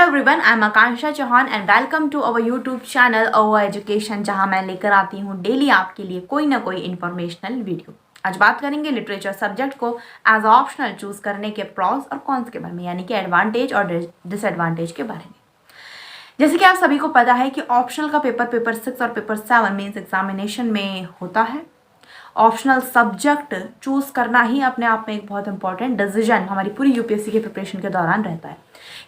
Everyone, I am Akanksha Chauhan and welcome to our YouTube channel our education, जहां मैं लेकर आती हूं डेली आपके लिए कोई ना कोई इन्फॉर्मेशनल वीडियो। आज बात करेंगे लिटरेचर सब्जेक्ट को एज ऑप्शनल चूज करने के प्रॉस और कॉन्स के बारे में, यानी कि एडवांटेज और डिसएडवांटेज के बारे में। जैसे कि आप सभी को पता है कि ऑप्शनल का पेपर 6 और पेपर 7 मीन्स एग्जामिनेशन में होता है। ऑप्शनल सब्जेक्ट चूज करना ही अपने आप में एक बहुत इंपॉर्टेंट डिसीजन हमारी पूरी यूपीएससी के प्रिपरेशन के दौरान रहता है,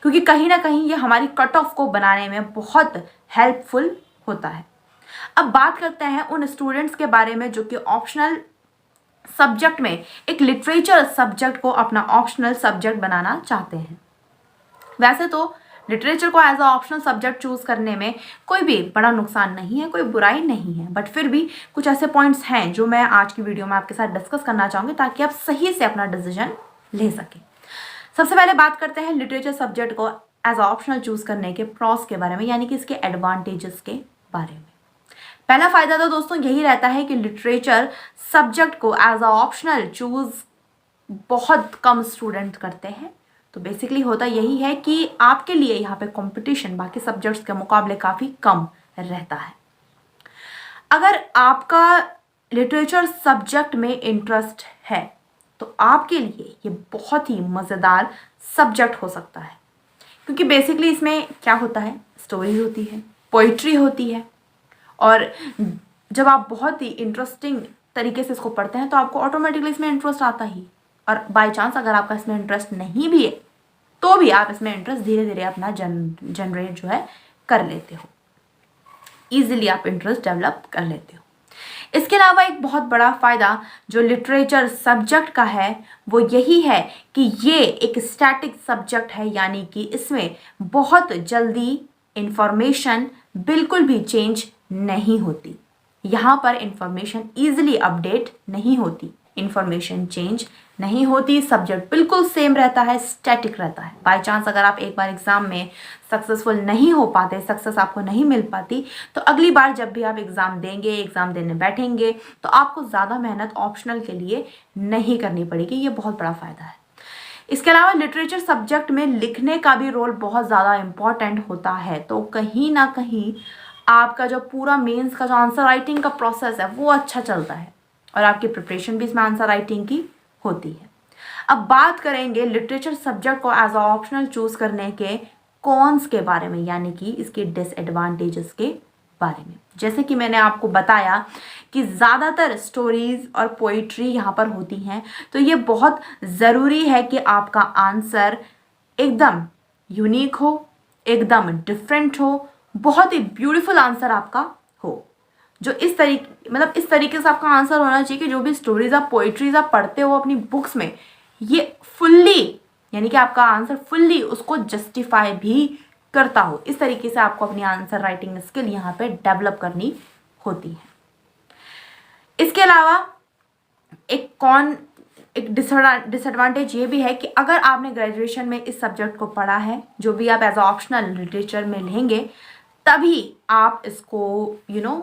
क्योंकि कहीं ना कहीं ये हमारी कट ऑफ को बनाने में बहुत हेल्पफुल होता है। अब बात करते हैं उन स्टूडेंट्स के बारे में जो कि ऑप्शनल सब्जेक्ट में एक लिटरेचर सब्जेक्ट को अपना ऑप्शनल सब्जेक्ट बनाना चाहते हैं। वैसे तो लिटरेचर को as a optional subject choose करने में कोई भी बड़ा नुकसान नहीं है, कोई बुराई नहीं है, बट फिर भी कुछ ऐसे पॉइंट्स हैं जो मैं आज की वीडियो में आपके साथ डिस्कस करना चाहूँगी ताकि आप सही से अपना डिसीजन ले सकें। सबसे पहले बात करते हैं लिटरेचर सब्जेक्ट को एज ऑप्शनल चूज करने के प्रॉस के बारे में, यानी कि इसके एडवांटेजेस के बारे में। पहला फायदा तो दोस्तों यही रहता है कि लिटरेचर सब्जेक्ट को एज अ ऑप्शनल चूज बहुत कम स्टूडेंट करते हैं। तो बेसिकली होता यही है कि आपके लिए यहाँ पे कंपटीशन बाकी सब्जेक्ट्स के मुकाबले काफ़ी कम रहता है। अगर आपका लिटरेचर सब्जेक्ट में इंटरेस्ट है तो आपके लिए ये बहुत ही मज़ेदार सब्जेक्ट हो सकता है, क्योंकि बेसिकली इसमें क्या होता है, स्टोरी होती है, पोइट्री होती है, और जब आप बहुत ही इंटरेस्टिंग तरीके से इसको पढ़ते हैं तो आपको ऑटोमेटिकली इसमें इंटरेस्ट आता ही। और बाय चांस अगर आपका इसमें इंटरेस्ट नहीं भी है तो भी आप इसमें इंटरेस्ट धीरे धीरे अपना जनरेट जो है कर लेते हो, ईजिली आप इंटरेस्ट डेवलप कर लेते हो। इसके अलावा एक बहुत बड़ा फ़ायदा जो लिटरेचर सब्जेक्ट का है वो यही है कि ये एक स्टैटिक सब्जेक्ट है, यानी कि इसमें बहुत जल्दी इंफॉर्मेशन बिल्कुल भी चेंज नहीं होती। यहाँ पर इंफॉर्मेशन ईजिली अपडेट नहीं होती, इंफॉर्मेशन चेंज नहीं होती, सब्जेक्ट बिल्कुल सेम रहता है, स्टैटिक रहता है। बाय चांस अगर आप एक बार एग्जाम में सक्सेसफुल नहीं हो पाते, सक्सेस आपको नहीं मिल पाती, तो अगली बार जब भी आप एग्ज़ाम देंगे, एग्ज़ाम देने बैठेंगे, तो आपको ज़्यादा मेहनत ऑप्शनल के लिए नहीं करनी पड़ेगी। ये बहुत बड़ा फ़ायदा है। इसके अलावा लिटरेचर सब्जेक्ट में लिखने का भी रोल बहुत ज़्यादा इम्पॉर्टेंट होता है, तो कहीं ना कहीं आपका जो पूरा मेंस का जो आंसर राइटिंग का प्रोसेस है वो अच्छा चलता है और आपकी प्रिपरेशन भी इसमें आंसर राइटिंग की होती है। अब बात करेंगे लिटरेचर सब्जेक्ट को एज अ ऑप्शनल चूज करने के कॉन्स के बारे में, यानी कि इसके डिसएडवांटेजेस के बारे में। जैसे कि मैंने आपको बताया कि ज़्यादातर स्टोरीज और पोइट्री यहाँ पर होती हैं, तो ये बहुत ज़रूरी है कि आपका आंसर एकदम यूनिक हो, एकदम डिफरेंट हो, बहुत ही ब्यूटीफुल आंसर आपका हो, जो इस तरीके से आपका आंसर होना चाहिए कि जो भी स्टोरीज आप पोइट्रीज आप पढ़ते हो अपनी बुक्स में, ये फुल्ली, यानी कि आपका आंसर फुल्ली उसको जस्टिफाई भी करता हो। इस तरीके से आपको अपनी आंसर राइटिंग स्किल यहाँ पे डेवलप करनी होती है। इसके अलावा एक डिसएडवांटेज ये भी है कि अगर आपने ग्रेजुएशन में इस सब्जेक्ट को पढ़ा है, जो भी आप एज ऑप्शनल लिटरेचर में लेंगे, तभी आप इसको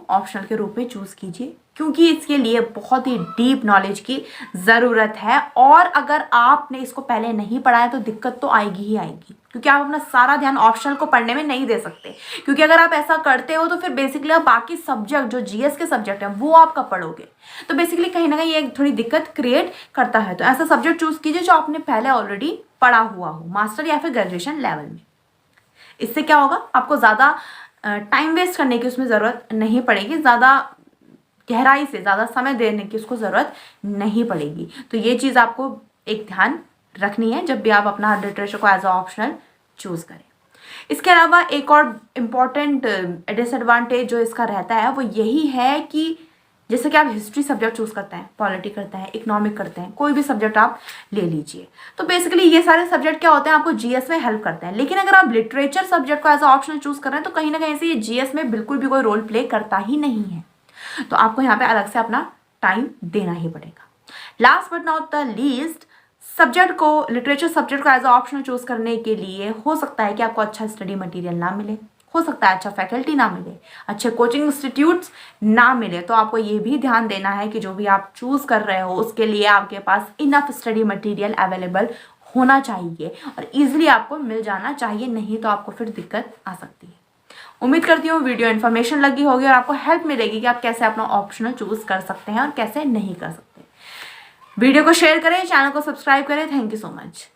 ऑप्शनल के रूप में चूज कीजिए, क्योंकि इसके लिए बहुत ही डीप नॉलेज की ज़रूरत है। और अगर आपने इसको पहले नहीं पढ़ा है तो दिक्कत तो आएगी ही आएगी, क्योंकि आप अपना सारा ध्यान ऑप्शनल को पढ़ने में नहीं दे सकते, क्योंकि अगर आप ऐसा करते हो तो फिर बेसिकली आप बाकी सब्जेक्ट जो जीएस के सब्जेक्ट हैं वो आपका पढ़ोगे, तो बेसिकली कहीं ना कहीं ये थोड़ी दिक्कत क्रिएट करता है। तो ऐसा सब्जेक्ट चूज कीजिए जो आपने पहले ऑलरेडी पढ़ा हुआ हो, मास्टर या फिर ग्रेजुएशन लेवल में। इससे क्या होगा, आपको ज़्यादा टाइम वेस्ट करने की उसमें ज़रूरत नहीं पड़ेगी, ज़्यादा गहराई से ज़्यादा समय देने की उसको ज़रूरत नहीं पड़ेगी। तो ये चीज़ आपको एक ध्यान रखनी है जब भी आप अपना लिटरेचर को एज अ ऑप्शनल चूज़ करें। इसके अलावा एक और इम्पॉर्टेंट डिसएडवांटेज जो इसका रहता है वो यही है कि जैसे कि आप हिस्ट्री सब्जेक्ट चूज करते हैं, पॉलिटी करते हैं, इकोनॉमिक करते हैं, कोई भी सब्जेक्ट आप ले लीजिए, तो बेसिकली ये सारे सब्जेक्ट क्या होते हैं, आपको जीएस में हेल्प करते हैं। लेकिन अगर आप लिटरेचर सब्जेक्ट को एज अ ऑप्शनल चूज कर रहे हैं तो कहीं ना कहीं से ये जीएस में बिल्कुल भी कोई रोल प्ले करता ही नहीं है, तो आपको यहाँ पे अलग से अपना टाइम देना ही पड़ेगा। Last but not the least, subject को लिटरेचर सब्जेक्ट को एज अ ऑप्शनल चूज करने के लिए हो सकता है कि आपको अच्छा स्टडी मटेरियल ना मिले, हो सकता है अच्छा फैकल्टी ना मिले, अच्छे कोचिंग इंस्टीट्यूट्स ना मिले, तो आपको ये भी ध्यान देना है कि जो भी आप चूज कर रहे हो उसके लिए आपके पास इनफ स्टडी मटेरियल अवेलेबल होना चाहिए और ईजिली आपको मिल जाना चाहिए, नहीं तो आपको फिर दिक्कत आ सकती है। उम्मीद करती हूँ वीडियो इन्फॉर्मेशन लगी होगी और आपको हेल्प मिलेगी कि आप कैसे अपना ऑप्शनल चूज कर सकते हैं और कैसे नहीं कर सकते। वीडियो को शेयर करें, चैनल को सब्सक्राइब करें। Thank you so much.